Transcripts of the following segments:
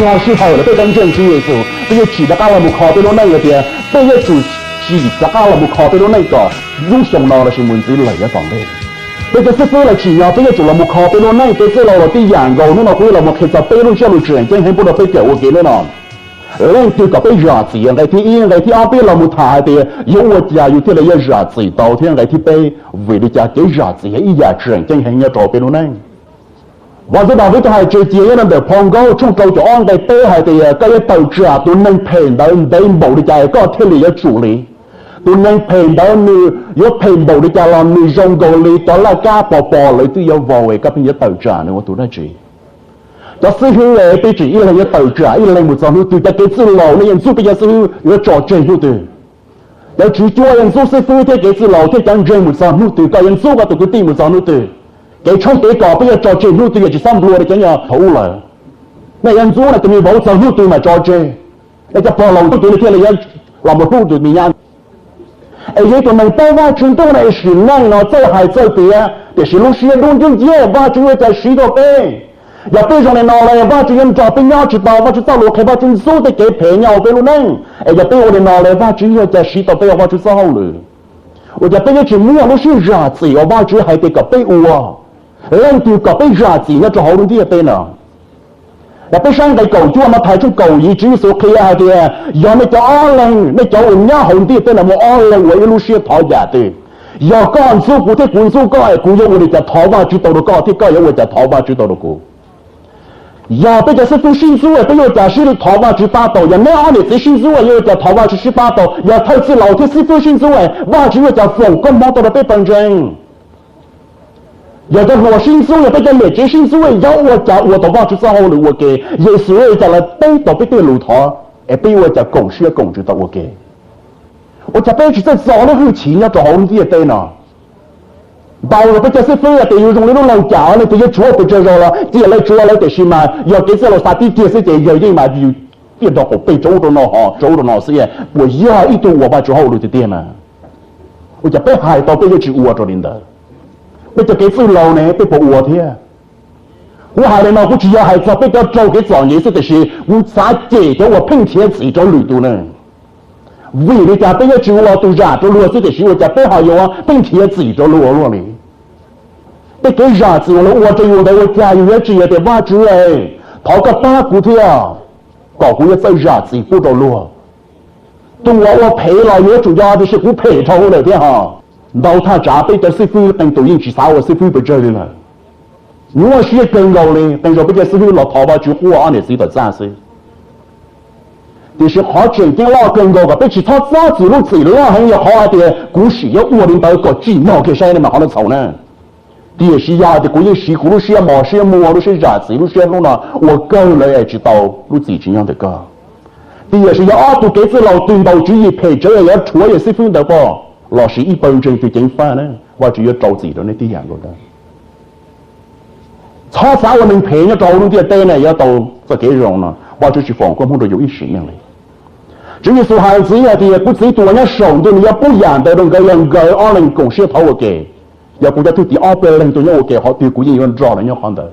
要是头了，被真正主耶稣，被要指的高了木靠被到那个点，被要主指的高了木靠被到那个，用上到了是门子来的房的。bây giờ sẽ phơi là chỉ nhau bây giờ chủ là một kho bây giờ này cái sẽ là cái dạng gầu nó cũng là một cái tập bây giờ luôn chuyển trên hay bây giờ phải kiểu cái nữa nè lên từ cả bây giờ chỉ cái thì yên cái thì ao bây là một thải thì yêu một nhà yêu thì là yêu giả chỉ đầu thì cái thì bây vì đi cha cái giả chỉ ý giả chuyển trên hay nhau trò bây giờ này và giờ đầu với hai chơi chia nó được phong câu trong câu cho ăn cái bây hay thì cái tàu trả tụi nên phèn đó đến bộ đi cha có thể là chủ lý tụi nên phèn đó như yếu phèn bộ đi cha làm như rong gò lý đó là cá bò lấy tụi yêu vào cái bây giờ tàu trả nữa tụi nó chỉ cho sư hữu lệ bây chỉ là yếu tàu trả yếu lên một dòng hữu từ ta cái sư lầu này sư bây giờ sư hữu yếu trò chơi hữu từ để chỉ cho yên sư sư sư thế cái sư lầu thế chẳng chơi một dòng hữu từ cái yên sư và tụi cái tìm một dòng hữu từ cái trong cái cỏ bây giờ trò chơi hữu từ chỉ xăm lùa để cho nhà thấu lại này yên sư này tụi mình bảo dòng hữu từ mà trò chơi để cho bỏ lòng tụi nó thế là làm một hữu từ mình nha ấy vậy tụi mình bao vào chúng tôi này sử năng nó chơi hại chơi tía để sử lúc xưa luôn chung chia và chúng tôi chơi sử đồ bê giờ bây giờ này nó là và chúng em trò bên nhau chỉ tao và chúng tao lúc khi và chúng số để cái phê nhau bên luôn đấy giờ bây giờ này nó là và chúng tôi chơi sử đồ bê và chúng sao rồi giờ bây giờ chỉ mua lúc xưa giả chỉ và chúng hay để cái bê uo lên từ cái bê giả chỉ nó cho họ luôn đi bên nào là bây sang cái cầu chúa mà thấy trong cầu gì chỉ số kia hay thì giờ này cho on lên này cho ông nhá hồn đi tên là một on lên với lúc xưa thọ giả thì giờ con số của thế cuốn số coi cũng giống người ta thọ vào chữ tàu được coi thì coi giống người ta thọ vào chữ tàu được cô giờ bây giờ sẽ tu sinh số bây giờ giả sử thọ vào chữ ba tàu giờ nếu anh để sinh số giờ giả thọ vào chữ ba tàu giờ thay chữ lão thì tu sinh số và chữ giả phồng con món tàu được bên bên trên giờ cho họ sinh số giờ bây giờ để chế sinh số giờ我tàu vào chữ sao rồi我给耶稣giờ là被tàu被对路thọ bây giờ giả拱是拱chữ tàu我给我这辈子在找那个钱要找红地的呢，到了不就是非要得有种那种老家呢，得有做不着了，接来做来得是嘛，要给这老啥地界是得有人嘛就变到好被走到那哈，走到那是也，我要一顿我把之后就点嘛，我就被害到被就去窝着领的，被就给自老呢被不窝的。我还来呢，我只要还做被叫做给做也是的是，我咋解决我碰天自己找旅途呢？为了家被要住我都让着落，这的是我家被好有啊，并且自己着落里，被给让着了，我这有的我家有也只也得挖住哎，讨个八股条，搞股也再让自己不着落，等我赔了，也主要的是不赔偿了的哈，老他家被的师傅等都引起啥我师傅不这里了，我是更高的，等着被这师傅老讨吧就货啊，你自己的战士。就是好整天老更高个，被其他早子路自路很有好的故事，要我领导个几毛给谁的嘛好的吵呢？也是呀的，故意西葫芦是要毛是要摸，都是啥子路是要弄了，我够了也知道路自己这样的个。也是要二度给这老对到主义陪着也要出也是分的不？老师一般人就真烦呢，我就要找自己的那第两个的。超啥我们陪要找路的带呢，要到这给人了，我就去放光碰到有一十年了。至于说孩子呀的，不知多人手的，你要不养的那个人个二人公司讨我给，要不要对第二百人都要我给好，对估计有人找人要好的。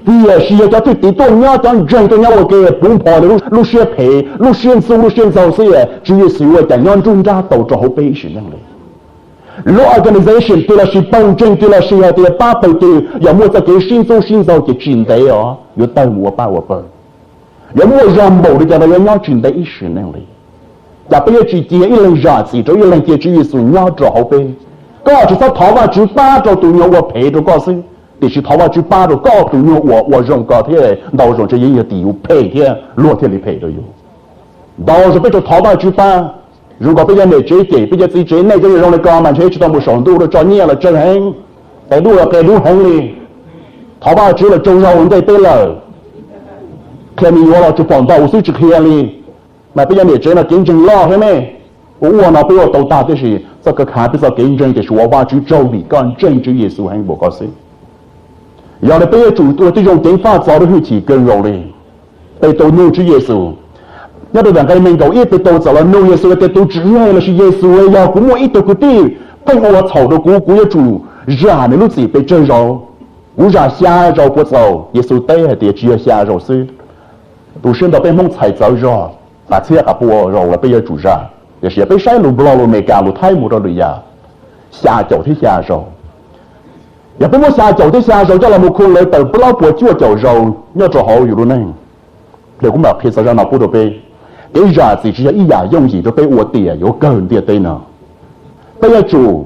也是要对第多要当人都要我给，不跑的路线赔，路线走路线走是也，至于是我讲让中家都找好背是那样的。老 organization 对了是帮助对了是要对八百对，要么在给新走给进的哦，要带我把我帮，要么让某的叫他要进的一时那样的。也不要去接一人热气，就一人接至于是鸟找好呗。搞就是头发就把着对鸟我陪着告诉，但是头发就把着搞对鸟我让高铁，到时候这也有地有陪天，落天里陪着有。到时候被这头发就把，如果被人来接给，被人自己那个人让你搞嘛，这知道没上度了，找你了真狠，在路要给路狠哩，头发就了中让我得对了，看你我了就放到我手指看哩。mà bây giờ để chơi là kinh doanh lo thế này,我那不要到大的是这个看比较经doanh的是我把去周里干政治耶稣还不高兴，要来不要主多这种电话早的去起更容易，被都弄去耶稣，要不然个能够一被都走了弄耶稣的都只爱了是耶稣要不我一都个地，被我吵的姑也主，让你路子被真肉，我让下肉不走，耶稣带的只要下肉是。tu sinh đó bên mong chạy giáo rồi à thế cả bùa rồi là bây giờ chủ ra để sẽ bây sai lùm lo lùm mày cả lùm thay một rồi giờ xa chậu thế xa rồi giờ bây giờ xa chậu thế xa rồi cho là một khuôn lấy từ bùa bùa chua chậu rồi nhớ cho họอยู่luôn này để cũng bảo khi sao ra nào bùa đồ bê cái giả gì chỉ là ý giả dùng gì đồ bê uổng tiền có cần tiền tên nào bây giờ chủ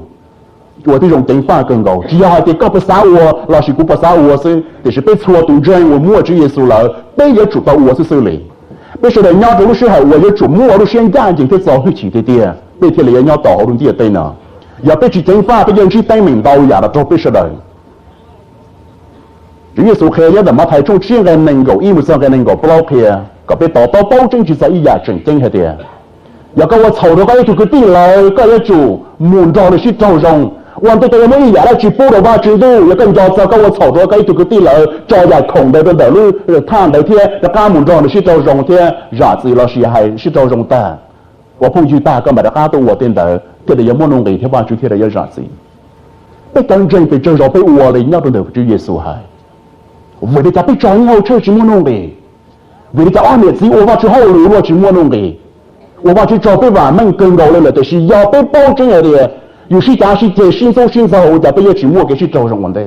我这种等法更高，只要得搞不杀我，老师不不杀我是，就是被错赌针，我摸着耶稣了，被也主到我是手里，被说的鸟着的时候，我也主摸了先干净的早回去的点，被天里也鸟到好多点对呢，要被去等法被人去等明到呀了，都被说的。耶稣开了的马太中只个能够，因为上个能够不老开，个被到保证就在一呀正正下的，要跟我凑着个一就个地了，个也主门着的是招容。我对这个没呀，来直播的话，知道也跟着这个我操作个这个地了，这也空的的路，看的天，那干门上的是招容天，啥子老师还是招容的，我碰见大个买的干都我点的，这里也没弄给天话就天的也啥子，被真正被招容被我的，那都得就耶稣还，为了家被招我这是没弄的，为了家外面子我话之后路我是没弄的，我话去招被外面更高了，就是要被保证了的。有些家是在新手，我家不要去摸给去招容的，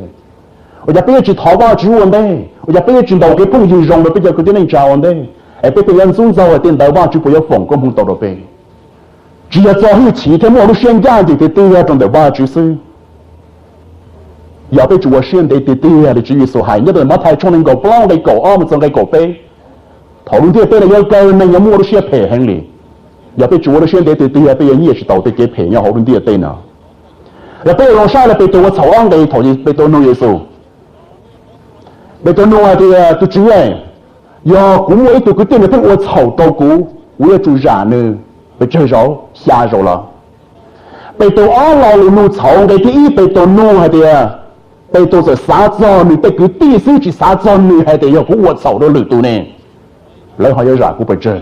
我家不要去淘宝去问的，我家不要去到给朋友用的，不要给这人招的，哎，被别人总招啊，电台话就不要放过碰到了呗，只要早一起天摸到现在的对呀，中的话就是，要被做现在的对呀的至于说还那个马太冲能够不让的狗啊，我们怎个狗呗，讨论这被人要搞那要摸到些赔很哩，要被做的现在的对呀，被人也是到底给赔要好多的对呢。แล้วไปลงใช้แล้วไปตัวเขาอ้างได้ถอยไปตัวโนเยซูไปตัวโนอะไรตัวจีเอยากูไม่ตัวกูเต้นเลยเพิ่งว่าเขาตัวกู我也主然呢ไปเจอเรา下เราละไปตัวอ้างเราหนูเขาได้ที่ไปตัวโนอะไรไปตัวจะสาจอนี่ไปกูตีซื้อจีสาจอนี่อะไรยากูว่าเขาตัวหรือตัวเนี่ยแล้วเขาจะรักกูไปเจอ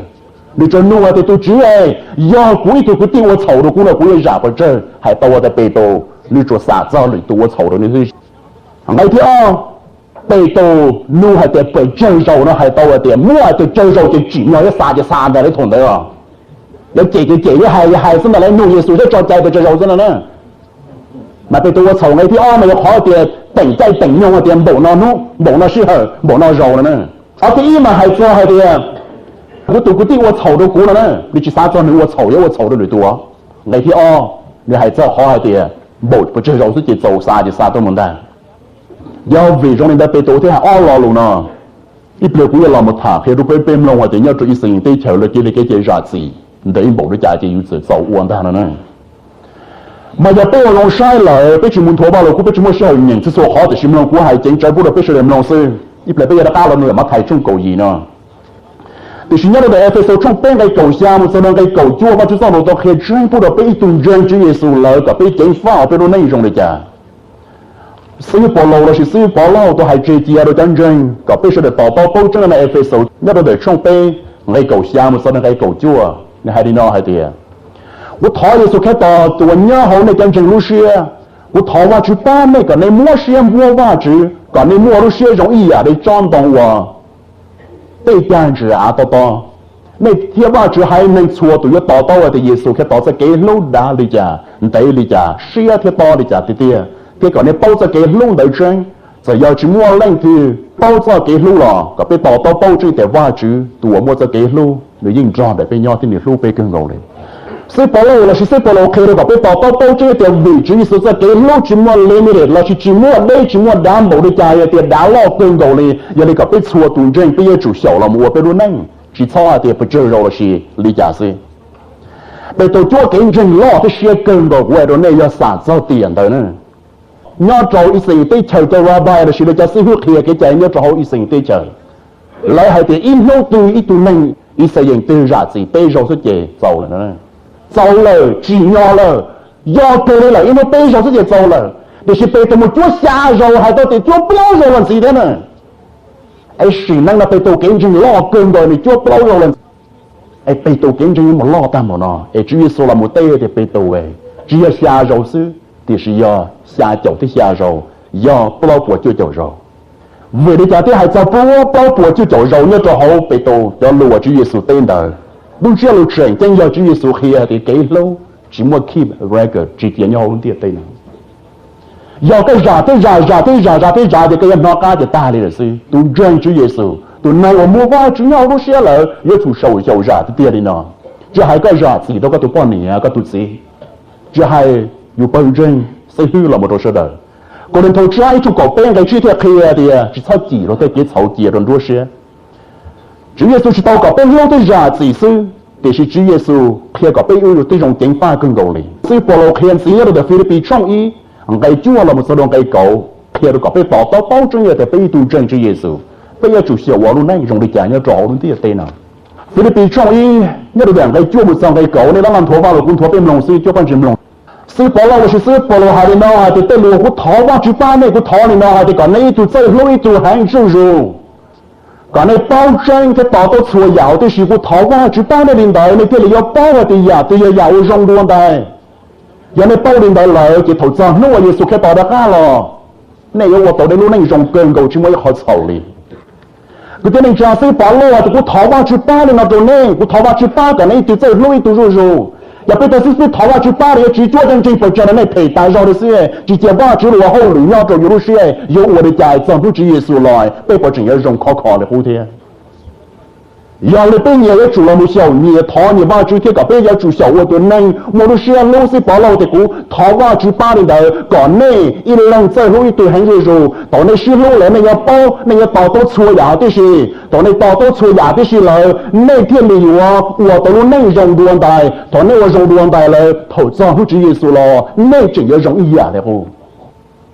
你这弄啊的都知哎，要故意都不定我炒的，故意故意染不正，还到我的背头，你做啥子你都我炒的你是，那天啊，背头弄还得背正手呢，还到我的摸的正手就紧要要杀就杀的来同的啊，要解还是那来弄耶稣在找在的这肉子了呢，那背头我炒那天啊没有好的等在等用我的某那弄某那时候某那肉了呢，啊第一嘛还做还的。我对个地我炒到过了呢，你去啥子呢？我炒的最多。那天哦，你还知道好一点，不知道自己做啥就啥都没得。要为什么你被昨天还熬老了呢？一不了那么大，还都被弄我的要做一生对头了，给你给啥子？你得某的家就有这早完蛋了呢。mà giờ bây giờ lòng sai là bây giờ muốn thua bao lâu cũng bây giờ muốn sai nhận chứ số họ thì xin lòng của hai chính trái bút là bây giờ làm lòng sư, ít lại bây giờ đã cao lần nữa mà thầy trong cầu gì nữa. Thì xin nhớ là Ephesos trong bên cái cầu xa một số cái cầu chua và chúng ta nói khi trên bút là bây tuần dân Chúa Giêsu là cả bây chính pháp bây đồ này trong đấy chả. Sư bảo lâu là sư bảo lâu tôi hay chơi chia đồ chân chân cả bây giờ để tỏ bao chân là Ephesos nhớ là trong bên cái cầu xa một số cái cầu chua này hay đi nói hay tiền. 我讨厌说看到ตัวเนี้ยเขาในการจังรู้เชื่อ我讨ว่า去บ้านไม่ก็ในมั่วเชื่อมั่วว่าจือก็ในมั่วรู้เชื่อ容易啊ในจ้องตรงว่าได้การจือ啊ต่อในเทียบว่าจือให้ในชัวตัวต่อว่าแต่เยซูแค่ต่อสเกลดาลิจ้าได้ลิจ้าเชื่อเทียบต่อลิจ้าเตี้ยเทียก่อนในเป้าสเกลได้จังจะ要去มั่วเล่นคือเป้าสเกลหรอก็ไปต่อเป้าจือแต่ว่าจือตัวมั่วสเกลหรือยิ่งจ้องแต่ไปย่อที่นี่รู้ไปเกินเราเลย所以保罗là是保罗开了个被到这个位置，是在给老寂寞里面的，那是寂寞累寂寞难某的家业的打老更高的，有那个被错dun真被业主小了，我被路能，是操啊的不知道了是李家是，被到做跟真老的些更高，我都那要啥子点的呢？要找一生对头的话吧，的是那家师傅开给家要找好一生对头，来还得一路对一度能一生人对啥子被肉是给走了呢？走了，只要了，要对了，因为背上自己走了，那是背他们做下肉，还到底做不了肉了谁的呢？哎，谁能那背到跟着老跟的，你做不了肉了？哎，背到跟着么老大么呢？哎，至于说了么对的背到哎，只要下肉是，就是要下脚的下肉，要不老过就叫肉。vì để cho thế hai cháu bố chưa chỗ rầu nhớ cho hậu bị tổ cho lùa Chúa Giêsu tên đời đúng chưa lùa chuyện chân do Chúa Giêsu kia thì cái lâu chỉ muốn keep record chỉ tiền nhau luôn tiền tên nào do cái ra thì cái nó cá thì ta đi là gì tôi dâng Chúa Giêsu tôi này ở mua qua Chúa nhau lúc xưa là yêu chủ sầu ra thì tiền đi nó chứ hai cái ra gì đâu có tôi bọn này có tôi gì chứ hai yêu bao dâng sẽ hư là một đồ sơ đời còn đến thôi trái chủ cổ bên cái chuyện kia thì chỉ sau chỉ rồi tới cái sau chỉ rồi đua xe Chúa Giêsu chỉ tao cổ bên lâu tới ra gì sư để chỉ Chúa Giêsu kia cổ bên rồi tới dòng tiếng pha cưng gầu này sư Paulo khen sĩ ở ở Philippines trong ý cái Chúa là một số đồng cái cổ kia rồi cổ bên bỏ tao bao nhiêu để bên tu chân Chúa Giêsu bây giờ chủ sở vào luôn này dùng để trả nhau trò luôn tí tên nào Philippines trong ý nhớ được cái Chúa một dòng cái cổ này nó làm thua vào rồi cũng thua bên lòng sư cho con chìm lòng sư Paulo là sư Paulo hai bên nào thì tên lùa cũng tháo qua chữ ba này cũng tháo này nào thì còn này tụi chơi lối tụi hàng rồi còn này bao tranh cái tao tôi xua dạo thì chỉ cũng tháo qua chữ ba này đến đời này thì là bao là thì dạo rong luôn đây giờ này bao đến đời lại chỉ thấu ra nó là Giêsu cái tao đã ra rồi này yêu tao đây lúc này rong cơn cầu chứ mới khó xấu đi cái tên này cha sư Paulo thì cũng tháo qua chữ ba này nào rồi này cũng tháo qua chữ ba cái này tụi chơi lối tụi rồi giờ bây giờ sư tháo vào chữ ba thì chỉ cho chân chính phải cho nó thể tài rồi đấy chỉ chỉ ba chữ là hậu lũ nhau rồi yêu xưa yêu我的家长不只耶稣来被迫整要用考的后天要了被你要主了不小你逃你把主贴个被要主小我的能我都是老是把老的股逃vào chữ ba的ก่อนนี่一两在路一对很热热到那是路来那个包那个包都错牙的是到那包都错牙的是了那天里我到路那用多大到那我用多大了头上不只耶稣了那整个容易啊的不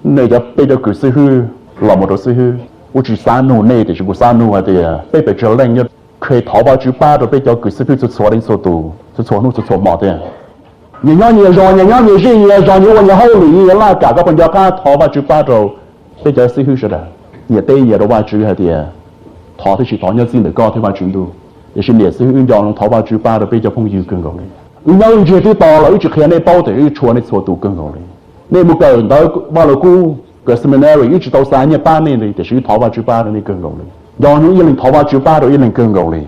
那个被这个是去老么多是去我只三路那的是不三路啊的被这冷的เคยถอว่าจุป้าเราไปเจอกุศลพิจุดสวดในสุดตัวสุดสวดนู่นสุดสวดหมดเลยอย่างนี้รออย่างนี้สิ่งอย่างนี้วันนี้เขาหลีอย่างล่ากาก็เป็นยาก้าถอว่าจุป้าเราไปเจอสิ่งที่สุดอ่ะเนี่ยเตยอย่างเราว่าจุให้เดียถอที่สุดถอเนี่ยสิ่งเด็กก็ที่ว่าจุดูอย่างเช่นเนี่ยสิ่งอื่นอย่างถอว่าจุป้าเราไปเจอพงยืนเกินกว่าเลยอย่างนี้จุดที่ต่อเราอีกจุดแค่ในเป้าแต่อีกชวนในสุดตัวเกินกว่าเลยเนี่ยมันเกิดเราว่าเรากู้เกิด seminary อีกจุดต่อสายเนี่ยป้าเนี่ยเลยแต่สิ่งถอว่าจุป้าเราเนี่ยเกินกว่าเลยย้อนนี้ยังถอว่าจุป้าเรายังเกินกว่าเลย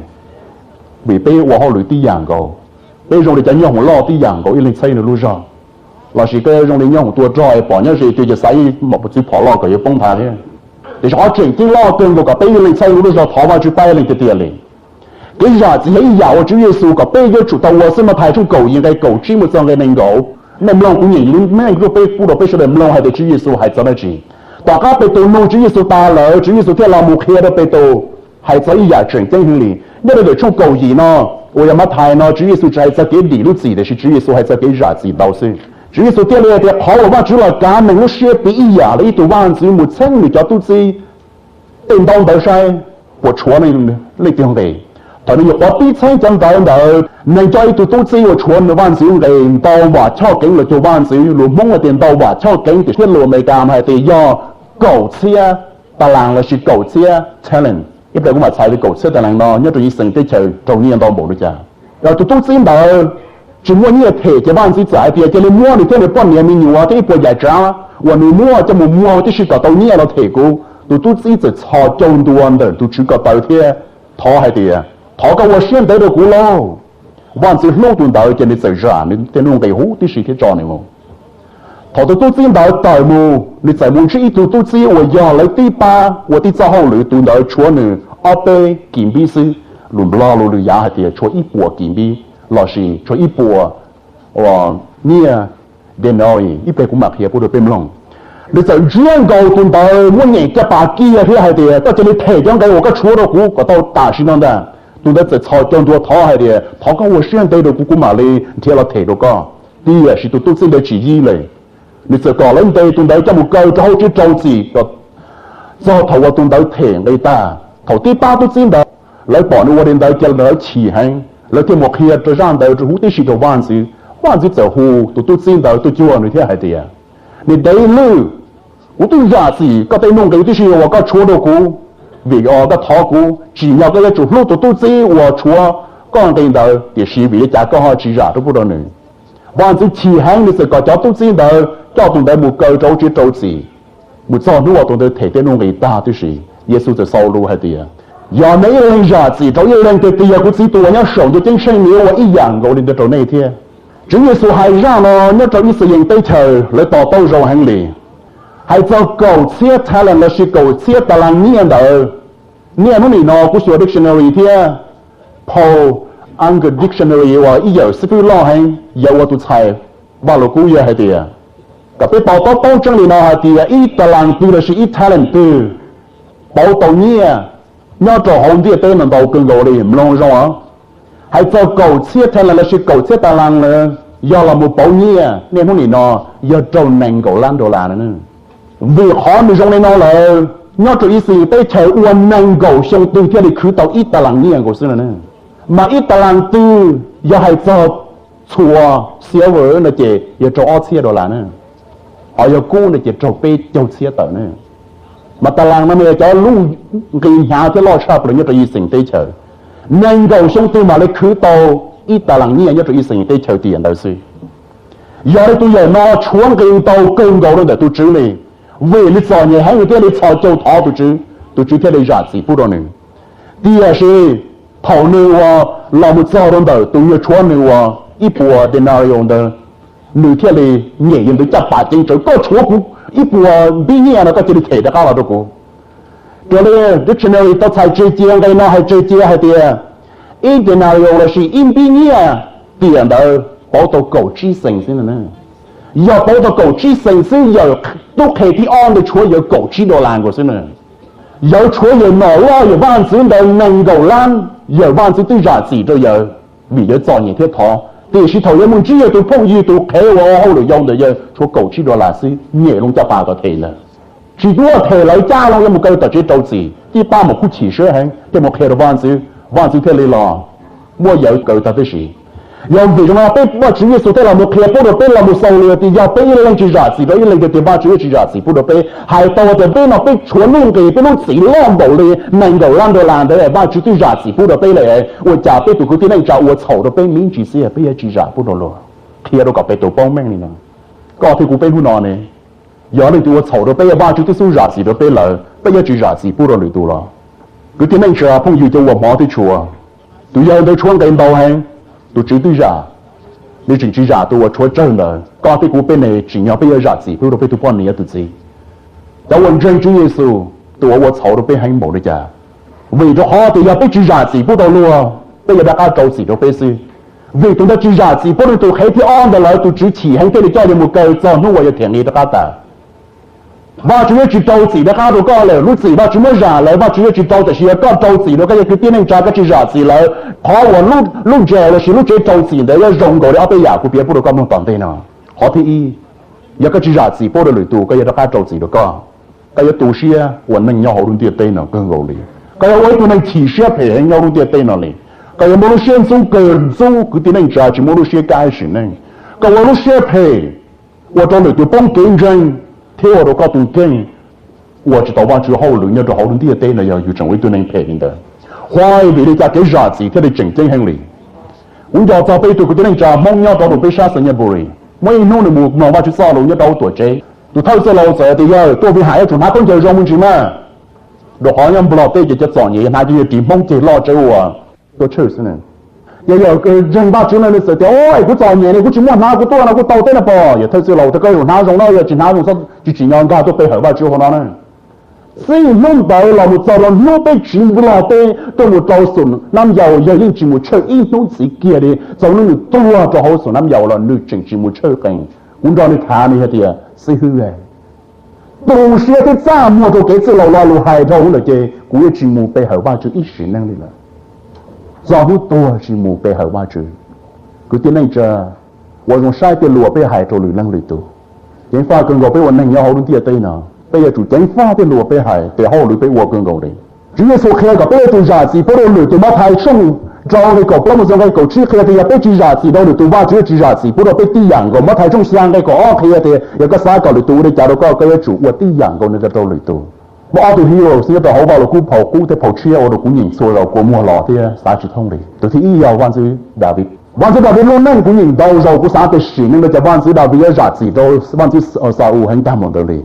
bị bé hoa họ lưỡi tí dạng cầu bé dùng để cho nhau lo tí dạng cầu yên xây nó luôn rồi là chỉ cái dùng để nhau tua trọi bỏ nhau gì thì xây một chút bỏ lo cái phong thả thế để cho họ chuyển cái lo tương của cả bé yên xây luôn rồi tháo vào chữ bay lên cái tiền lên cái giả chỉ thấy giàu chữ Giêsu cả bé cái chủ tàu xem mà thay trong cầu những cái cầu chỉ một dòng cái nền cầu nền lòng cũng nhìn mấy cái bé phụ đồ bé sẽ nền lòng hay để chữ Giêsu hay cho nó gì tất cả bé tôi nuôi chữ Giêsu ta lỡ chữ Giêsu theo làm một kia đó bé tôi hay cho ý giả chuyển chân hướng đi nếu là trong cầu gì nó我要么太呢，主耶稣在这给理路自己的是主耶稣还在给人自己导师。主耶稣第二天好我们除了干能够学比一样的一度万子木称你叫肚子，电动的晒我穿那地方的，他们有我比称讲到的，能叫一度肚子我穿的万子用电动话超紧了就万子路蒙了电动话超紧的天路没干还得要狗车，当然了是狗车 challenge。一般我们踩的狗车的人呢，要注意身体球中年到冇的家。然后都知道，只摸你的腿，这万子在的，这里摸你这里半年没牛啊，这一波也涨，我你摸这么摸，这是搞到你了腿骨，都知道操中多的，都只搞到天，讨还的，讨个我现在的骨喽，万子弄到到这里走热，你这弄给糊的是去找你么？讨的都知道大木，你在木这一度都知我要来第八，我的早后里都到穿呢。阿贝金币是轮不拉路的牙的，说一波金币，老师说一波，哇，你啊，电脑一百公马皮不都变弄？你在这样高端到我年个把机啊，这还的，到这里台上给我个出了股，我到大市上的，都在这炒这多讨还的，讨跟我现在的股马嘞，贴了台都高，第一是都是在起义嘞，你这搞人的都在这么高，之后就着急，到头我都在台来打。头第八都知道，来保你我连带叫来起行，来天莫开这让到这湖的是个万子走湖都知道都叫你天还的呀，你得路，我都让子，个得弄个的是我个错了股，为我个讨股，只要个做路都知我错，刚听到的是为家个好只让都不到你，万子起行的时候叫都知道，叫懂得木高周去周子，木早你我懂得提点弄个大的是。Giêsu từ sau lu hay tiệt giờ mấy lần giả chỉ trong những lần tiệt của chỉ tuổi nhau sống cho chính sinh nếu ý dạng gọi lên được chỗ này thiệt Chúa Giêsu hay ra nó nhớ trong những sự hiện tới trời lấy tỏ tâu rồi hành lì hay cho cầu chia thay là sự cầu chia ta là nhiên đỡ nhiên nó nó của số dictionary thiệt Paul Unger dictionary và ý giờ sư phụ lo hành giờว่าtu sai bao lâu cũng giờ hay tiệt cái cái tỏ tâu trong này nó hay tiệt ít ta là tu là sự ít talent tu bảo tàu nhiên nhớ cho hồn thiệt tên là tàu cường độ đi long rồi hay cho cầu chia thay là sự cầu chia ta là do là một bảo nhiên nên hôm nay nó giờ trồng nền cầu lan đồ là nữa vì họ mình trong này nó là nhớ cho ý sự tới trời uốn nền cầu xong từ kia thì cứ tàu ít ta lăng nhiên cầu xưa nữa mà ít ta lăng từ giờ hay cho chùa xía vỡ nó chỉ giờ cho ót xía đồ là nữa họ giờ cũ nó chỉ cho pe cho xía tờ nữa mà ta lăng nó mới cho luôn cái nhà cái lo sập rồi nhớ cho ý sự tới trời nền cầu xong từ mà lấy cứ tàu ít ta lăng nhiên nhớ cho ý sự tới trời tiền đâu xí giờ tôi giờ nó chuông cái tàu cơn cầu để tôi xử lý vì lý do như hay người kia lý do châu thọ tôi chứ thế đây giả gì phụ đồ nữa第二是头呢老母早上的都要穿呢一波的那样的女天里也用的加把金州搞错不一波毕业了个这里贴的高了都过这里 dictionary 都才直接个那还直接还的一的那样的是因毕业点的保到狗之神先的呢要保到狗之神先有都可以ที่อ้อน的说有狗之多难过先呢有说有脑啊有万子的能够烂有万子对啥子都有vì有造业贴头第是头有梦只有都碰遇都开我后来用的有说狗之多难是也弄叫八个贴了只多贴来加了有么个的这周子第八么不起色还这么开的万子贴来了我有个的是有vì chúng ta biếtว่าChúa Giêsu thế là một kia phụ được biết là một sầu lừa thì giờ biết lên chỉ giả gì đó lên cái ba Chúa chỉ giả gì phụ được biết hai tàu thì biết nó biết chuẩn luôn cái biết nó chỉ làm đầu đi mình đầu làm đồ làm đấy ba Chúa chỉ giả gì phụ được biết này tôi giả biết tụi cái này giả tôi xấu được biết mình chỉ xí biết chỉ giả phụ được luôn kia đâu có biết tụi bông mình này có thì cũng biết hun nọ này giờ này tụi xấu được biết ba Chúa chỉ giả gì được biết là biết chỉ giả gì phụ được rồi tụi lo cái này giả phong yêu cho我毛的chúa tụi giờ tôi chuông cái đầu hay tôi chỉ tôi giả nếu chỉ giả tôi chúa chân là có cái của bên này chỉ nhau bây giờ giả gì tôi đâu biết tôi quan niệm tôi gì đó là chân Chúa Giêsu tôi xấu đâu biết hành bộ đấy chả vì đó họ thì giờ biết chỉ giả gì tôi đâu luôn bây giờ đã ăn trâu gì đâu biết gì vì tôi đã chỉ giả gì tôi thấy thì on đó là tôi chỉ hành cái để cho được một cái cho nó vào thiện lý đó cả và Chúa chỉ trâu gì đó cả đâu có là lúc gì và Chúa mới giả lại và Chúa chỉ trâu thì chỉ có trâu gì đó cái tiên nên trả cái chỉ giả gì lại họ và lúc trẻ là chỉ lúc trẻ trâu gì đấy là rồng狗để áp bây giờ của别不都搞弄当地呢họ thì giờ cái chỉ giả gì不都里头cái đó cả trâu gì đó có cái tu sĩ và nên nhau luôn tiền tây nó更够哩cái我tu nên chỉ sĩ phải nhau luôn tiền tây nó哩cái một lúc先从根从个tiên nên trả chỉ một lúc先开始呢cái我lúc先phải我找里头帮竞争theo đó có từng kênh, tôi chỉ tao vào chỗ hậu lưng nhớ chỗ hậu lưng địa tên này giờ成为对人配的，坏为了家给啥子，他的正正行哩。我叫早被对个对人家梦要到都被杀死也不哩，我一弄的木脑把去杀了，要到多济，都偷死老子的要多被害从哪东就让我去嘛，都好像不老被就造孽，那就地梦就老走啊，都吃死呢。也有个人把出来的时候，哦，我造孽的，我去摸哪个多哪个倒对了不？也偷死了，这个有哪种了？要去哪种说就尽量干都被后把之后呢？所以弄到了我造了，弄被全部老被都我招损，那么有因全部吃一东西给的，造了你多就好损，那么有了你整全部吃干，我让你看那些的，是虚的。东西的咋么就给这老老路害着了的，我也全部被后把就一时能力了。造不多是木被害挖掘，个点那着，我用晒的罗被害着流浪里头，人发更高被我能要好多点对呢，被要主人发的罗被害，对好多被我更高的，只要说开个被要主啥子，不能流对嘛太重，找那个不能说那个只开的要被只啥子，到里头挖掘只啥子，不能被低养个嘛太重像那个哦开的，有个啥个里头的假如个要主我低养个那个到里头。我阿杜希罗是到好把路古跑古的跑车，我都古人说了过莫老的啥子通的，都是医药万岁大卫，万岁大卫弄那古人到绕古啥的事，那个叫万岁大卫要啥子都万岁25很大门的嘞，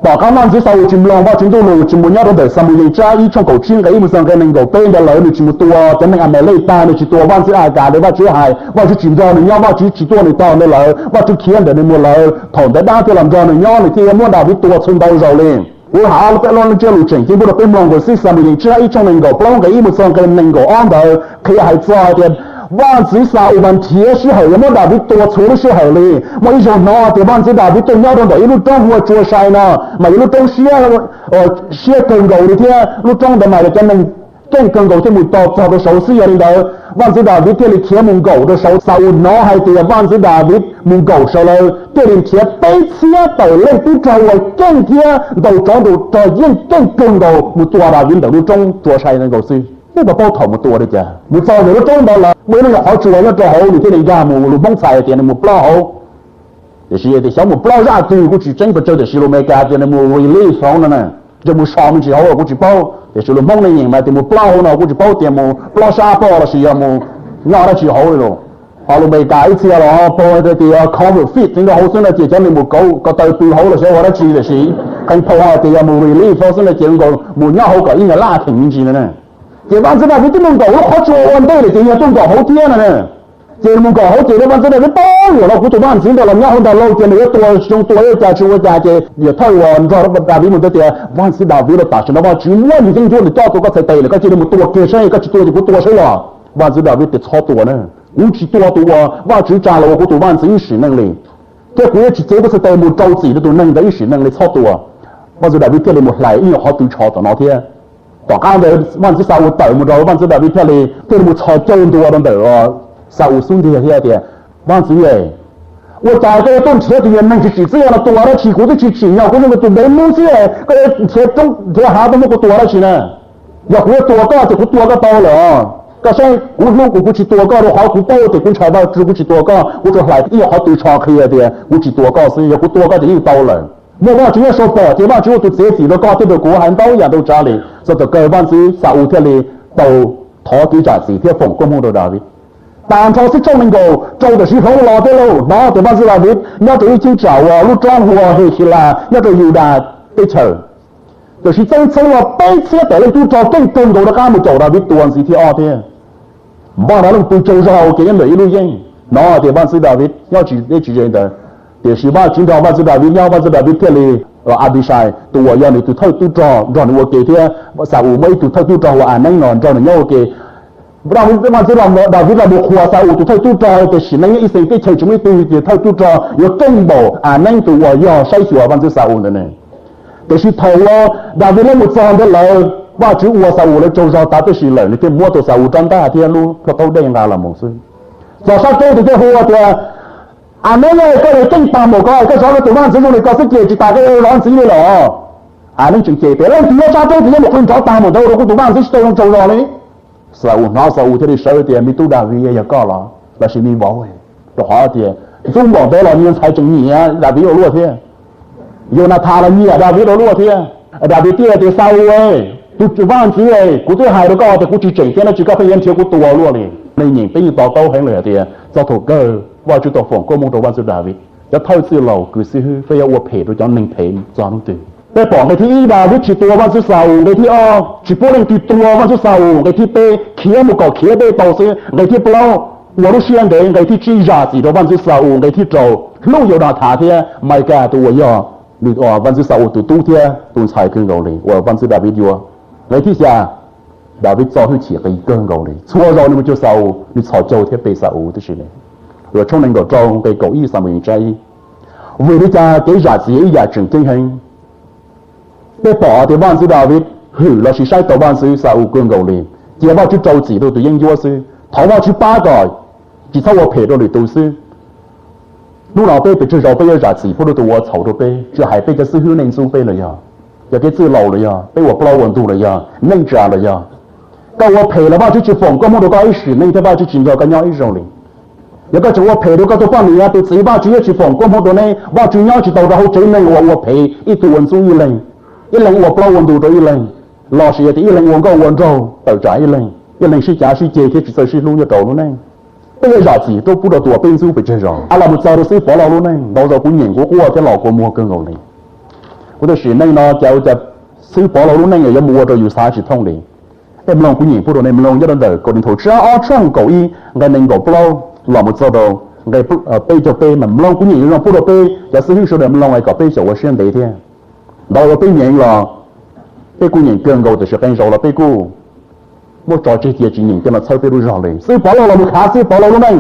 tỏ các man dưới sau chìm lòng vào chúng tôi lù chìm một nhau đó để xong một cha ý trong cầu chiên cái ý một sang cái mình cầu bên đã lấy được chìm một tua cho nên anh lấy ta được chỉ tua van dưới ai cả để vào chữ hài vào chữ chìm do này nhau vào chữ chỉ tua này to này là vào chữ khiến để nên mua là thổn đã đa thì làm do này nhau này thì mua đào với tua xung đầu rồi lên我好了，别乱这路整，结果被忙过，是什么人？只要一种能够，不然个一木上个能够安到，可以还早点。万子少万贴时候，有没大比多出的时候嘞？我一说喏，这万子大比多要到的，一路中我做晒呢，嘛一路中写写更高的天，路中的嘛就真能更高天木到做的手势要领导。万子大比这里贴木狗的手，少喏还对万子大比木狗手了，这里贴背贴到嘞，不找我更贴到找到找人更高，木做大领导路中做晒能够是。这个包头么多的家，我早就中到了，为了好做要做好，你这里家么路帮菜点的么不好，就是也得小么不老热对，我去整个走的是路没干点的么为累方了呢，这么上面去好我去包，也是路忙的人嘛，这么不老呢，我去包点么不老沙包了是要么拿得去好的咯，好路没干一次了啊，包的这要 cover fit， 这个好生的这叫你么高，个到对好了时候我来吃的是，看破啊这要么为累方生的这个么要好个应该拉挺进去的呢。这帮子那你这么搞，我好做完对了，这要中搞好天了呢。这么搞好，这帮子那你包我了，我做半天的了，然后到老天的多兄多要加去我加去，也太晚，你知道不？大比们这点，万事大为了打成的话，只我你这做你照做个才对了，个这那么多，给谁个去多就不多谁了，万事大为得超多呢，我去多，我只占了我做万事一时能力，这国去这不是对我招自己的都能的一时能力超多，万事大为这里么来，因为好对超的那天。ต่อการเดินวันที่สาวต่อยมุดเราวันที่แบบวิทยาลัยเที่ยวมุดชอโจนตัวนั่นเด้อสาวสุ่มที่เที่ยวเดียวันที่เอ๋我找这个动车的人能去几次了，多了去过的去请要，我那个准备东西哎，个车中车下都那个多了去呢，要我多个就多个到了，个谁我如果不去多个的话，我包的跟财报只不去多个，我就来也好对车可以的，我去多个是要我多个就又到了。我话只要说白，这话只有都自己都搞这个国汉刀一样都扎里，说这个万子啥五天里都讨对扎子天风公公都扎里。当初是种能够种的时候老的喽，那这帮子老的，要这已经找啊，路装货黑起来，要这有的被抽，就是这次我被车得了都找更多的干部走了，比多是天二天，把那种都走上给人每一路人，那这帮子老的要去那去人的。也是吧，今朝吧知道你要吧知道你这里阿比赛，都我要你都偷都找，让我给天，我啥我没都偷都找我安能了，让你要给，不然我嘛知道我到底那我花啥我都偷都找，就是那个一生给钱就没对就偷都找，有更多安能都我要筛选吧这啥我的呢？就是偷啊，到底那我装的了，ว่า只我啥我来周上打的是了，你这摸多啥我长大天路，可都这样了么事？早上做的这活的。anh nói cái này tinh tầm một cái số là tụi nó sử dụng này có sức chỉ tại cái lon xí này là anh nói chuyện chế bé lên thì sao tôi thì một con chó tầm một đâu đâu tụi nó sẽ tôi không trâu rồi đấy sao nó sao thế thì sợ tiền mi tu đào vì giờ có là sự mi bỏ rồi rồi họ tiền chúng bỏ đó là như sai chừng nhỉ đào vì luôn thế Jonathan là nhỉ đào vì đó luôn thế đào vì kia thì sao ấy tôi vang chỉ ấy của tôi hai đứa con thì cũng chỉ chỉnh cái nó chỉ có phải yên thiếu của tôi luôn này nên nhìn bây giờ tao tao hay là thì do thủ cơว่าจุดต่อฝงก็มองตัววันสุดาวิจะเท่าซื้อเราคือซื้อเฟียวัวเพจโดยจอนหนึ่งเพจจอนตื่นไปบอกในที่ดาวิจิตัววันสุดเสาร์ในที่อ้อจิโป้เล่นติดตัววันสุดเสาร์ในที่เป้เขียมุกเขียเป้ต่อซื้อในที่เปล่าวัวรุ่งเชียงเดงในที่จีราสีตัววันสุดเสาร์ในที่โจลูกอยู่ดาถาเทียไม่แก่ตัวย่อนี่อ๋อวันสุดเสาร์ตัวตู้เทียตัวชายขึ้นเราเลยว่าวันสุดาวิยัวในที่เสียดาวิจอให้เฉียกอีกเกินเราเลยชั่วเราเนี่ยมันจะเสาร์นี่ชอเจ้าเทียเป้เสาร์ที่สุดเลยrồi trong này có trâu cái cổ y sao mình chơi vì lý cha cái giá trị giá trị kinh hành để bỏ thì ban sư David hử là sự sai tổ ban sư sao cương cầu liền chỉ bao chú trâu chỉ đâu tụi dân vua sư thảo bao chú ba gọi chỉ sau我陪到你读书lúc nào bây giờ trâu bây giờ giá trị不如我炒到bây就还bây giờ sư hữu nên xuống bây了呀有cái字老了呀被我不老稳住了呀内炸了呀到我陪了吧就去缝个木头高一时那天吧就紧着跟nhau一种哩有个我陪到个都帮你啊，对自己把主要去放光好多呢，把主要去到然后真能我陪一度温度一冷我不温度都一冷，老师也得一冷我个温度到这一冷是假是节气只是路要走路呢，这个日子都不知道多变数被这种，阿拉不知道是跑老路呢，老早不年过过这老过摸更好呢，我就是那呢叫就ซื้อbỏ lỗ này giờ mua rồi อยู่ซ้ายจิตท่องเลยem lòng cũng nhìn phụ đồ này em lòng nhất là đời còn thổ chưa ở trong cầu y ngày mình gộp lâu làm một giờ đầu ngày bây giờ bây mà lòng cũng nhìn lòng phụ đồ bây giờซื้อsố đời lòng ngày có bây giờ我先đấy thế đầu là bây nhìn là bây cũng nhìn cường cầu từ sự bên rồi là bây cũng một trò chơi chỉ nhìn cho nó chơi bây rồiเลยซื้อ bỏ lâu là một kháซื้อ bỏ lâu này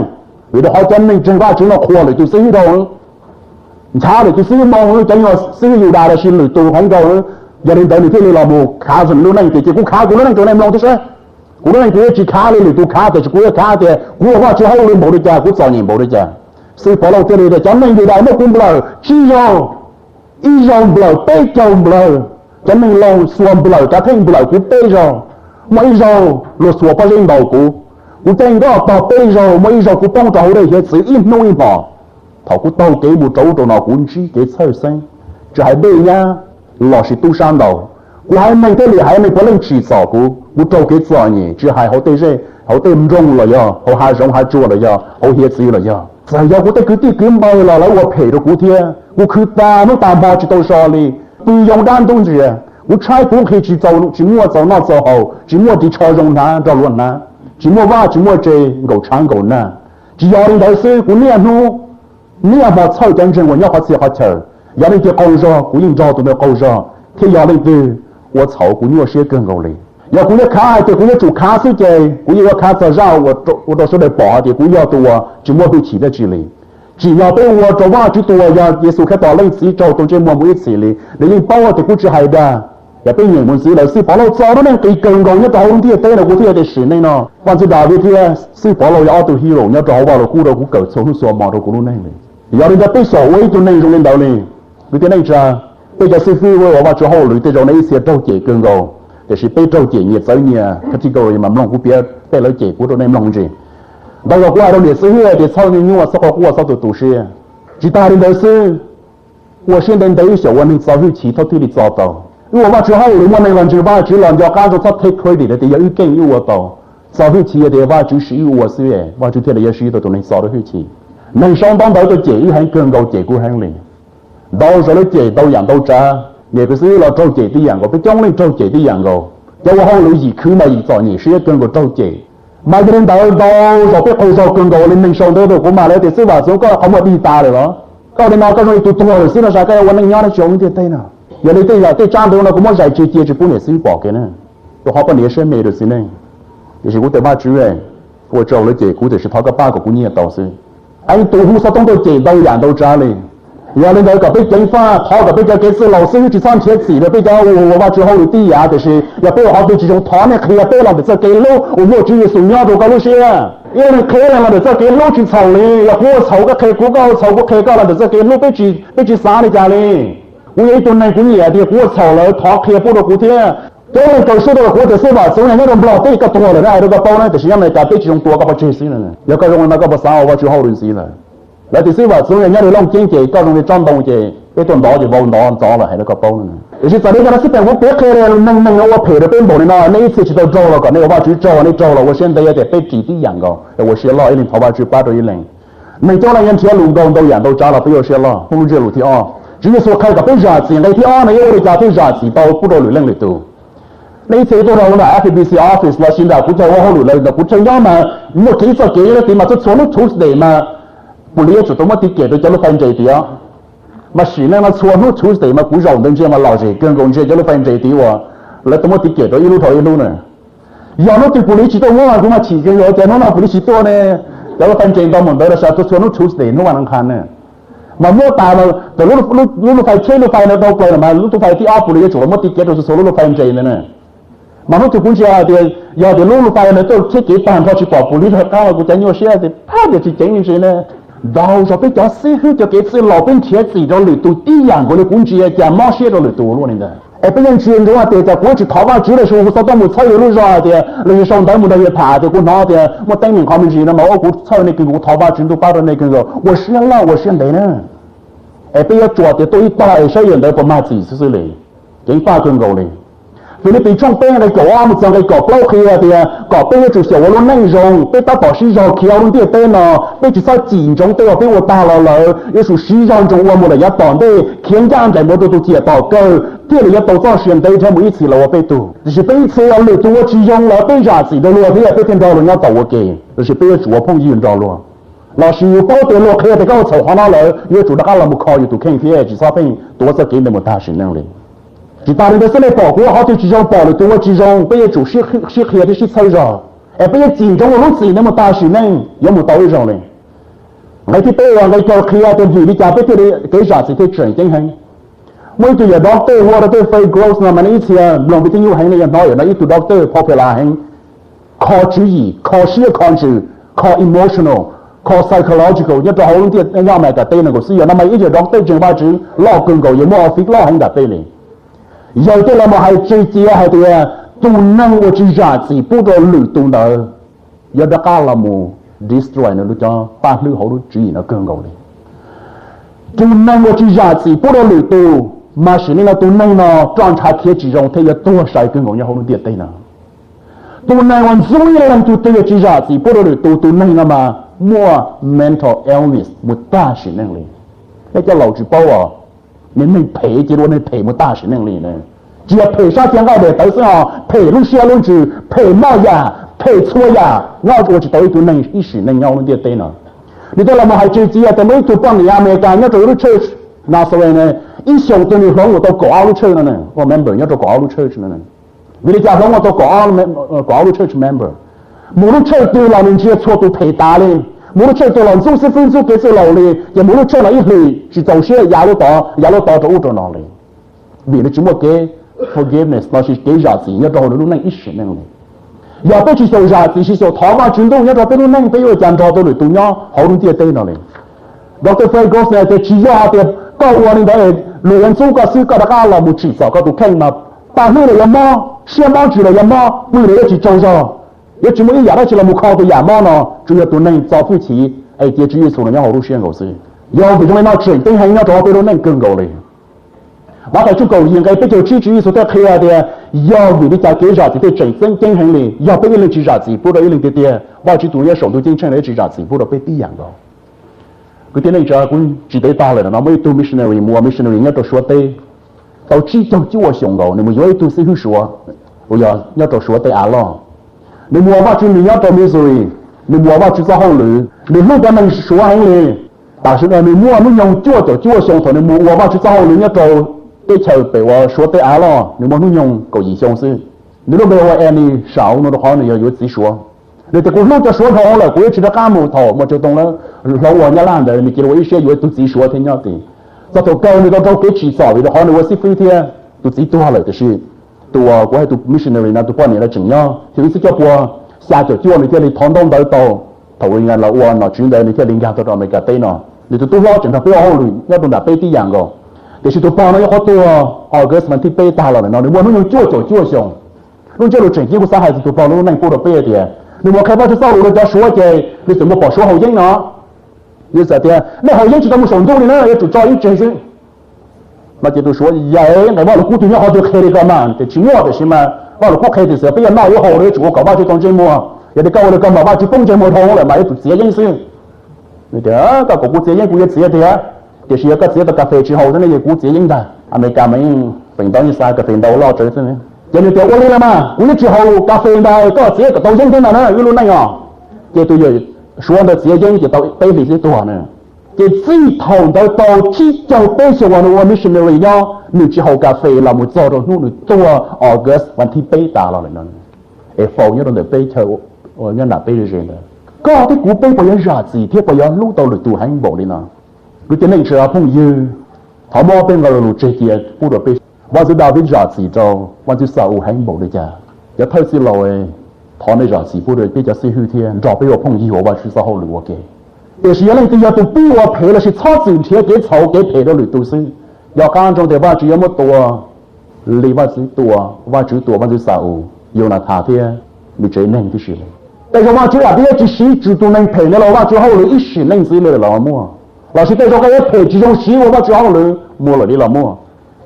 vì đó họ chân mình trên qua chúng nó khua lại tôiซื้อđâuช้าเลยtôiซื้อมองchân nóซื้ออยู่ได้là xinเลยtôi không đâu giờ đến tới thì là một khá dần luôn này thì cũng khá cũng nó này lòng thế sao cũng nó này thì chỉ khá lên tôi khá thì cũng khá thì cũng hoa chỉ hậu lên bộ đi cha cũng sợ nhìn bộ đi cha sự bỏ lâu thế này để cho mình đi đại nó cũng bờ chi rồi y rồi bờ tê chồng bờ cho mình lâu xuồng bờ cả thêm bờ cũng tê rồi mấy rồi lột xuồng bao nhiêu đầu cũng tên đó tàu tê rồi mấy rồi cũng bông trâu đây hiện sự im nuôi bỏ thầu cũng tàu kế một trâu nào cũng chỉ kế sơ xanh trái bê nha lò xí tu san đầu cú hai mình thế里hai mình có lên chỉ sọ cú trâu cái sọ nhỉ chứ hai họ tê rê họ tê rong rồi giờ họ hai rong hai chua rồi giờ họ hiệt gì rồi giờ giờ cú tê cứ tê kiếm bao là lấy vật phê rồi cú thia cú cứ ta nó ta bao chỉ tàu sọ li từ dòng đan tung gì cú trái cú khi chỉ mua dầu nọ dầu hậu chỉ mua chỉ cho rong na cho luôn na chỉ mua va chỉ mua chê gầu trắng gầu na chỉ giờ đến đấy xí cú nia nu nia bảo chơi chân chân của nhau họ xì họ chờ giờ đến cái câu rồi cú nhìn cho tụi nó câu rồi thế giờ lên từ 我操，古你我些更高嘞，要古你卡对古你做卡手机，古你要卡着绕我到时候来保的，古要多就莫被起的之类，只要被我做完就多要耶稣开到类似做到这莫没起嘞，你包我的古只还的，也被人们是老师保了早了呢，给更高要到红天对了，古天的事呢呢，反正大卫天是保了要到 hero 要找完了古的古狗从所毛的古路那里，要人家被所谓就内容领导嘞，有点那啥。bây giờ sư với họ cho họ lùi tới rồi này sẽ trâu chế cường gầu để sẽ bây trâu chế nhiệt tới nhà các chị gọi mà lòng của biết bây giờ chế của tôi nem lòng gì đó là qua đâu để sư để sau nhưng mà sau có qua sau tụi xe chỉ ta đến đấy sư 我现在等于小问题早就起头推理找到因为我之后你们那人就把只人家干着他 take credit 的有一根有我到早就起的话就是有我是诶我就听了也是都能找到去起能上当到的chế还更高chế của hàng liền đâu rồi lấy chế đâu dạng đâu trả để cái sự là trâu chế đi dạng có cái trong lên trâu chế đi dạng rồi cho họ lấy gì cứ mà gì cho nhỉ sẽ cần có trâu chế mà cái đến đâu rồi cái câu sau cần có lên mình xong đó cũng mà lấy thì sự bảo số có không có đi ta được đó có đến nào cái rồi tụt rồi xin nó sao cáiวันnhau nó chống thì thế nào giờ đây bây giờ cái trang đó nó cũng có giải chế chế chỉ cũng để sự bỏ cái này tôi họ có nhớ xem mày được xin này thì chỉ có thể ba chữ này我trâu lấy chế cũng thể是他个八个cũng nhiều tàu sự anh tụi hú saoต้องchế đâu dạng đâu trả liền giờ lên đây gặp bây giờ pha họ gặp bây giờ cái sự老师去上学习的bây giờ我把之后的第二就是要被好多这种团呢可以被了的这给路我有只有送鸟都搞路些因为可以了的这给路去炒哩要我炒个可以股高炒个可以高了的这给路被去杀的家里我有一顿那工业的我炒了他可以不到股天这个搞说的或者是吧总然那种不老对个多了那这个包呢就是让人家被这种多个把这些了要个用那个把杀我之后的事了lại thì xưa vào xuống nhà này long chiến chế cao trong cái trong đồng chế cái tuần đó thì vào đó gió là hay là có bao nữa thì chỉ tại đây nó sẽ phải một cái là nâng ở phía đó bên bộ này nó này chỉ đâu trâu là còn này vào chữ trâu này trâu là tôi hiện tại để被chỉ tí dạng rồi tôi sẽ lo cái thảo vào chữ ba rồi lên này cho là nhân chế lùng đồng đâu dạng đâu trả là bây giờ sẽ lo không được lụt thì chỉ là số khai gặp bây giờ tiền đây thì này yêu được trả bây giờ chỉ bao不多lên được tu này chế độ đó là FBC office là xin đã cũng cho họ lụt lên là cũng cho nhau mà một cái số cái là thì mà tôi số nó chút để mà不列主动嘛地给的叫你翻这地啊，嘛是呢嘛错路出的嘛不让人家嘛老是跟公司叫你翻这地哇，来怎么地给的一路头一路呢？要那对不列主动我嘛嘛起个要在那不列主动呢，叫你翻这到门的时候都错路出的，你还能看呢？嘛莫大嘛，แต่路翻车路翻呢都贵了嘛，路翻ที่二不列主了，么地给都是说路翻这的呢。mà nó thì cũng chưa được giờ thì lúc phải là tôi thiết kế bàn cho chị bỏ phụ lý thật cao là cũng chẳng nhiều xe thì phát được chị chẳng như thế này đâu rồi bây giờ sẽ hư cho cái sự lò bên thiết gì đó lưỡi tụi tí dạng của nó cũng chỉ là mò xe đó lưỡi tụi luôn này ấy bây giờ chuyện đó thì giờ cũng chỉ tháo vào chữ là số sau đó một thay lúc rồi thì lúc sau đó một đời thả thì cũng nói thì một tay mình không gì nó mà cũng thay này cũng tháo vào chữ tôi bao này cái rồi tôi xem là tôi xem đấy nè ấy bây giờ chuột thì tôi ta ấy xây dựng đấy có mà gì sự này cái pha cơn gầu này vì nó bị trong bên này có một dòng cái có bao kia thì có bên chủ sở luôn nâng rồng bên ta bỏ xí rồng kéo luôn tiền tên nó bên chỉ sao chỉ trong tên ở bên của ta là yêu chủ xí rồng trong một là giá tòn đây khiến cho anh chạy một tụ chia tỏ cơ thế là giá tàu cho xuyên đây theo một ít thì là bên tụ chỉ bên xe ở lượt tụ chỉ rồng là bên giả chỉ đâu luôn thế là bên thiên đạo là nhau tàu ok rồi chỉ bên chủ phong yên rồi luôn là sự bao tiền luôn kia thì có sầu hoa nó là yêu chủ đã là một kho yêu tụ khen phía chỉ sao bên tụ sẽ kiếm được một ta sinh năng力chỉ ta đi đến bỏ của họ thì chỉ trong bỏ được tôi chỉ trong bây giờ chủ sĩ kia thì sĩ thay rồi, bây giờ chỉ trong lúc gì nó mà ta chỉ nên có một tối rồi này, ngày thì bây giờ ngày cho kia thì vì đi chả biết cái giá trị thì chuyển chính hành, mỗi tuổi giờ doctor hoặc là tôi phải growth là mình ít thì lòng bị tiêu hành này nói là ít tuổi doctor popular hành, khó chữ gì, khó sĩ khó chữ, khó emotional, khó psychological, nhất là họ luôn tiền nhau mày cả tên là của sĩ, năm nay ít giờ doctor trường ba chữ lo cường cầu nhiều more fit lo hành đặt tên này. giờ tôi là một hai chơi chia hai thì tu năng của chỉ giá trị bút đồ lử tu đó giờ đã cả là một destroy nó cho ba lử hậu nó chỉ nó cường cầu đi tu năng của chỉ giá trị bút đồ lử tu mà sự này là tu năng nó tròn trái kia chỉ dùng thế là tu sai cường cầu nhau hậu nó tiệt tay nào tu năng còn dối là tu thế chỉ giá trị bút đồ lử tu năng nó mà mua mental illness một ta sự năng liền cái cho lâu chỉ bao à nên mình赔chỉ luôn nên赔một ta sự năng力呢，只要赔啥钱外的，都是赔路线路子，赔冒呀，赔错呀，我只到一度能一时能要那点对呢。你到了嘛还直接在每度帮你阿美干，要走路 church， 那所谓呢，一想到你讲我到搞路 church 了呢，我 member 要做搞路 church 了呢，为了讲我到搞路 church member， 无论 church 对了，你只要错都赔大嘞。无论这多人做事分数给这老哩，也无论这哪一类是走些压力大着乌着哪里，为了怎么给 forgiveness， 那是给啥子？要找路那一时能力，要不去做啥子？是说台湾军动要找别人能被我讲找到了，东亚好多点对哪里？Dr. Fergus 呢，在只要的高我们的女人做个事，个大家老母至少个都看嘛，把那个人嘛，先忙住了人嘛，为了要去做啥？要怎么一样的去了木靠的眼毛呢？主要都能造不起，哎，这只有说了要好多先搞事，要不就那整定还要找别人能更高嘞。我在做狗应该比较支持所在开的，要为了在给啥子的整正定衡嘞，要被人支啥子，不然一人的点，我去读也手都进城来支啥子，不然被低养了。个点那只管只得打了，那么都 missionary， 我 missionary 要都说的，到只就我想搞，你们有一都是去说，我要都说的啊了。你摸吧就你要找没水，你摸吧就找好路，你路边能说很嘞，但是呢你摸你用脚就脚相同，你摸吧就找好路，要找对桥被我说对啊了，你摸你用个意相似，你都被我按你少那的话你要有自说，你这个路就说好了，我也知道干木头，我就懂了，老我家懒的，你给我一些有都自说听要的，这都高你都给起早的话，你我是飞天都自多了的是。ตัวกูให้ตัว missionary นะตัวป้อนเนี่ยเราจึงย่อที่วิสิจบัวชาจะจ้วในที่เราท้องต้องเดินโตถอยงานเราอ้วนเนาะจึงเดินในที่ลิงยาตัวเราไม่กระเตยเนาะเดี๋ยวตัวล้อจึงทำไปเอาเลยเนี่ยตัวแบบไปที่อย่างก็เดี๋ยวตัวป้อนเนี่ยเขาตัวออกัสมันที่ไปตาเราเนาะในวันนู้นยังจ้วส่งนู้นเจ้าเราจึงที่กูสาหัสตัวป้อนนู้นนั่งพูดเราไปเดียวในวันใครว่าจะเศร้าเราจะชัวร์ใจในสมมติบอกชัวร์เขายิ่งเนาะนี่สัตย์เนี่ยในเขายิ่งจะต้องมาส่งตัวนี่นะจะจ่อยจริงสิ那就说耶，那我们古代要好多开的干嘛？这青蛙的是嘛？我们古开的时候，不要闹有好的，我搞嘛就当节目，有的搞的干嘛嘛就放节目通了，嘛有做这件事。你的啊，个古这样古也这的啊，就是一个这个咖啡之后，真的也古这样的，还没干嘛用分到一三个分到老这是呢。人家掉过来了嘛，我之后咖啡的个这个都认真了呢，有路那样，这都有说的这样就到背里是多少呢？cái gì thầu tới tàu chỉ cho bây giờ我 missionary nhau nữ chỉ hậu cà phê là một giờ rồi nữ tua August วันที่ไปตาเราเลยนั่นเอฟเอาเนี่ยเราไปเธอเนี่ยหน้าไปเลยนะก็ที่กูไปพยายามสิที่พยายามรู้ตัวหรือตัวให้บอกเลยนะกูจะนั่งเชื่อพุ่งยืนถามว่าเป็นเราหรือเจียพูดไปว่าจะดาวิดยาสิเจ้าวันที่สาวให้บอกเลยจ้ะอย่าเท่าสิเราเองถอนในยาสิพูดเลยไปจะซื้อหื้อเทียนรอไปว่าพุ่งยืนว่าชื่อสาวหรือว่าเกแต่สิ่งนั้นที่要都比我赔了是超值钱给炒给赔了里都是要看中的话只要么多里ว่า只多ว่า只多ว่า只少有那他的你这能的是了但是ว่า只啊别只是只都能赔了ว่า之后了一时能之类的了么老师对说该赔这种事我ว่า之后了没了的了么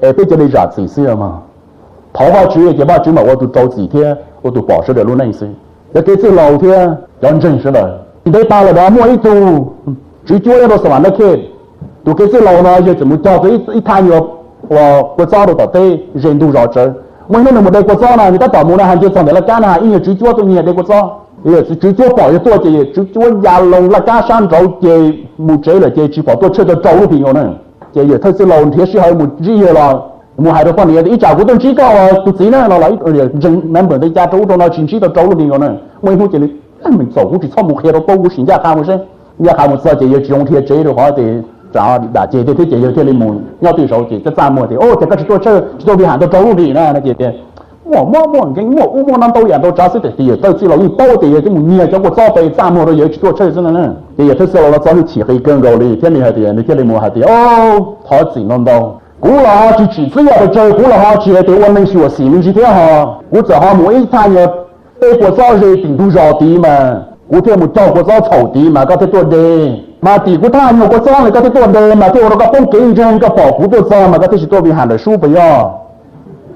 哎被这里啥子事嘛 thọ vào chữ cái ba chữ mà tôi trâu gì thế tôi bỏ sẽ được luôn này xí để cái chữ lâu thế chọn chân sẽ được thì đây ta là đó mua ít tu chữ chúa nó sẵn nó kia tụi cái chữ lâu nó giờ chỉ muốn cho cái ít thay nhiều và của cho được tê rèn tu rõ chơi mỗi lần một đây của cho này người ta tỏ muốn là hàng chữ xong để là cá này in chữ chúa tôi nghe đây của cho chữ chúa bỏ cho tôi chỉ chữ chúa già lồng là cá san trâu chỉ một chế là chỉ bỏ tôi chơi cho trâu thì nhiều nữa chỉ giờ thôi chữ lâu thì sẽ hơi một gì là một hai đứa con này ít chào của tôi chỉ có tụi chỉ nó lại dừng nằm bên đây cha chú trong nó chỉ tao trâu luôn nữa mấy hôm chỉ mình走cũng chỉ xong một khi nó bao cũng xin ra khao một xe nhà khao một giờ chỉ chỉ用贴chế được hỏi thì trả đã chế thì chỉ giờ lên mùi nhau từ số chỉ cho ra mùi thì ô thì cái chỉ tôi chơi chỉ tôi bị hạn tôi trâu luôn thì nó chỉ thì mua cái mua năm tôi tôi trả sức thì tôi chỉ là những bao thì cái mùi nhiều cho tôi cho về ra mùi rồi giờ chỉ tôi chơi thế này thì giờ tôi sẽ là cho nó chỉ cái cơn rồi thì thế này thì nó cái lên mùi thì ô thọ chỉ non đâu cú là họ chỉ需要的chơi cú là họ chỉ để我们学习mình chỉ thế họ cú只họ mỗi tháng nhớ để của sao rồi顶住绕地嘛cú theo một trâu của sao thầu tí mà có thể tuột đề mà tỷ cú tháng nhiều của sao này có thể tuột đề mà theo nó có phong kính trên có bỏ cú tuột sao mà có thể chỉ tuột bị hẳn được số bây giờ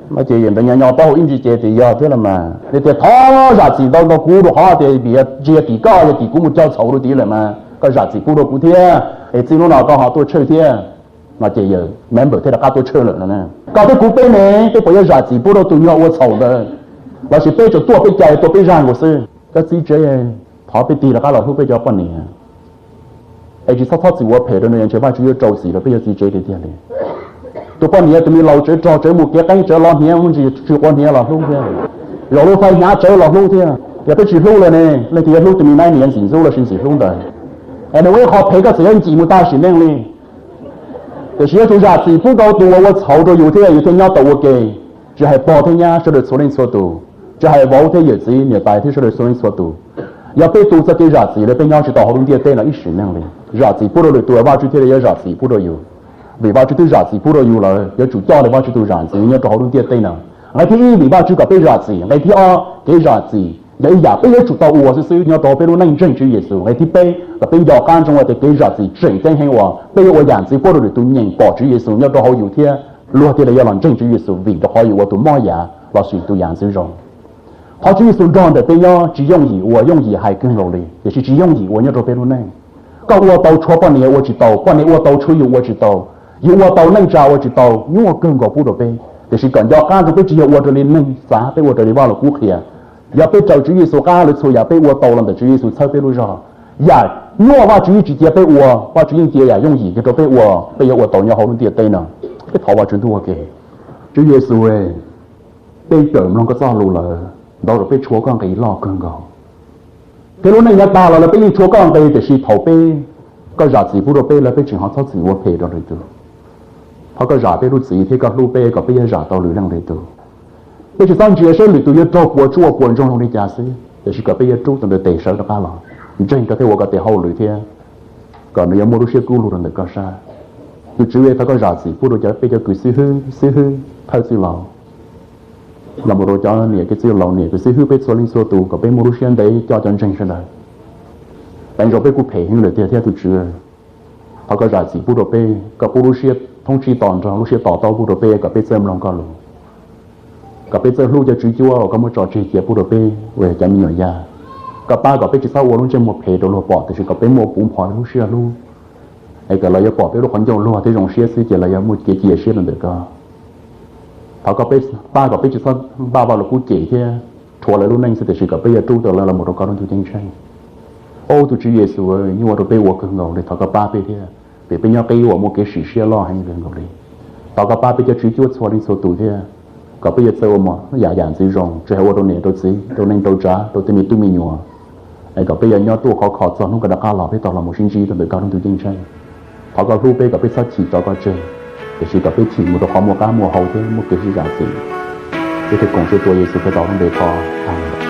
mà chỉ hiện tại nhỏ tao in chỉ chế thì giờ thế là mà để thọ giá trị đâu nó cú được họ thì bị chia tỷ cao thì cú một trâu thầu rồi tí là mà có giá trị cú được cú thế thì chỉ lúc nào có họ tôi chơi thế mà chỉ giờ member thế là các tôi chơi rồi nè các tôi cũng bên này cái bây giờ giá trị bữa đó tụi nhau tôi sầu rồi và chỉ bây giờ tôi bây giờ tôi bây giờ của sư cái gì chơi thọ bây giờ là các loại thuốc bây giờ bọn này ai chỉ sao thọ chỉ tôi phải rồi nên chơi bao nhiêu trâu gì rồi bây giờ gì chơi thì tiền này tôi bọn này tụi mình lâu chơi một cái chơi lo nhé không chỉ chơi con nhé là luôn thế rồi lúc phải nhá chơi là luôn thế giờ tôi chỉ luôn rồi nè lấy thì luôn tụi mình nay年薪收了薪水luôn rồi anh nói họ赔个钱几么大钱呢就是做啥子不高度我操着有天要到我给只还包天呀说的所人所度只还包天日子你白天说的所人所度要被肚子给啥子了被要去到好多点对了一时那里啥子不了多吧就天要啥子不了有尾巴就对啥子不了有了要主教的话就对啥子要到好多点对了ngày thứ尾巴就搞被啥子ngày thứ给啥子vậy giờ bây giờ chủ tàu của sư nhau tàu bây giờ năng chân chữ Giêsu ngày thứ bảy và bây giờ can trong cái cái gì chuyển tên hay hòa bây giờ我养子过了都认保chữ Giêsu nhau tàu有天落地了要让chân chữ Giêsu vì đó hay我都摸呀老水都养子用他chữ Giêsu让的bây giờ只用意我用意还更努力也是只用意我nhau tàu bây giờ này có我tàu chúa半年我知道半年我tàu chúa有我知道有我tàu năng trả我知道因为我更搞不到呗但是感觉干这个只有我这里能啥被我这里忘了顾客อย่าไปเจ้าจุยสุก้าหรือสุอย่าไปวัวโตลำแต่จุยสุเช่าไปรู้รออย่านัวว่าจุยจีเจียไปวัวว่าจุยเจียอย่ายุ่งหีก็ตัวไปวัวไปวัวโตเนี่ยเขาต้องเตียเต้นเนาะไปถอว่าจุนตัวเกจุยสุเอไปเติมลงก็ซ่อรู้เลยเราไปชัวก้องกับอีหลอกเกินก่อนแต่รู้ในยักษ์ตาเราไปชัวก้องไปแต่ชีเผาไปก็อยากสีผู้เราไปแล้วไปถึงเขาเท่าสีวัวเพเราเลยตัวเขาก็อยากไปรู้สีที่ก็รู้ไปก็ไปอยากต่อหรือเรื่องเลยตัวbây giờ sang chia sẻ lịch tôi cho của chùa quần trong đi trả sĩ để chỉ có bây giờ chú tận được tệ sở được ba lần trên có thể có thể hậu lưỡi thế còn nếu mua đồ xe cũ luôn được có sao tôi chỉ biết phải có giá trị phụ đồ cho bây giờ cứ xí hư thay xí lầu là một đồ cho này cái xí lầu này cứ xí hư bây số linh số tù có bây mua đồ xe đấy cho chân trên đây bây giờ bây cụ phải hình lưỡi thế theo tôi chỉ phải có giá trị phụ đồ bây có phụ đồ xe thông chi tòn cho đồ xe tỏ tao phụ đồ bây có bây xem lòng có luôn có bây giờ lưu cho chú chúa có một trò chơi kia phụ đồ bê về cho mình ở nhà có ba có bây giờ sau luôn trên một hệ đồ lúa bỏ thì có bây một bún phở luôn xưa luôn ấy cái là giờ bỏ bây giờ còn dầu lúa thì dùng xưa xưa chỉ là giờ một cái chia xưa là được cơ họ có bây ba có bây giờ sau ba vào là cú chỉ thế thua lại luôn anh sẽ thì có bây giờ chú từ là một đồ con chú chính tranh ô tôi chỉ Giêsu ơi nhưng mà đồ bê work ngầu để họ có ba bê thế để bây giờ cái của một cái sự xưa lo hay người ngầu đi họ có ba bây giờ chú chúa xóa đi số tù thế có bây giờ sao mà nó giả dạng gì rồi chơi hoa đồ này đồ gì đồ nên đồ trả đồ tiền tu mi nhua ấy có bây giờ nhau tu khó cho nó cái đặc lò với tao là một sinh trí từ cao đến từ chính tranh họ có lưu bây có bây sát chỉ cho có chơi để chỉ có bây chỉ một đồ khó một cá một hậu thế một cái gì giả gì cái thực cũng sẽ tôi sẽ phải tao không để khó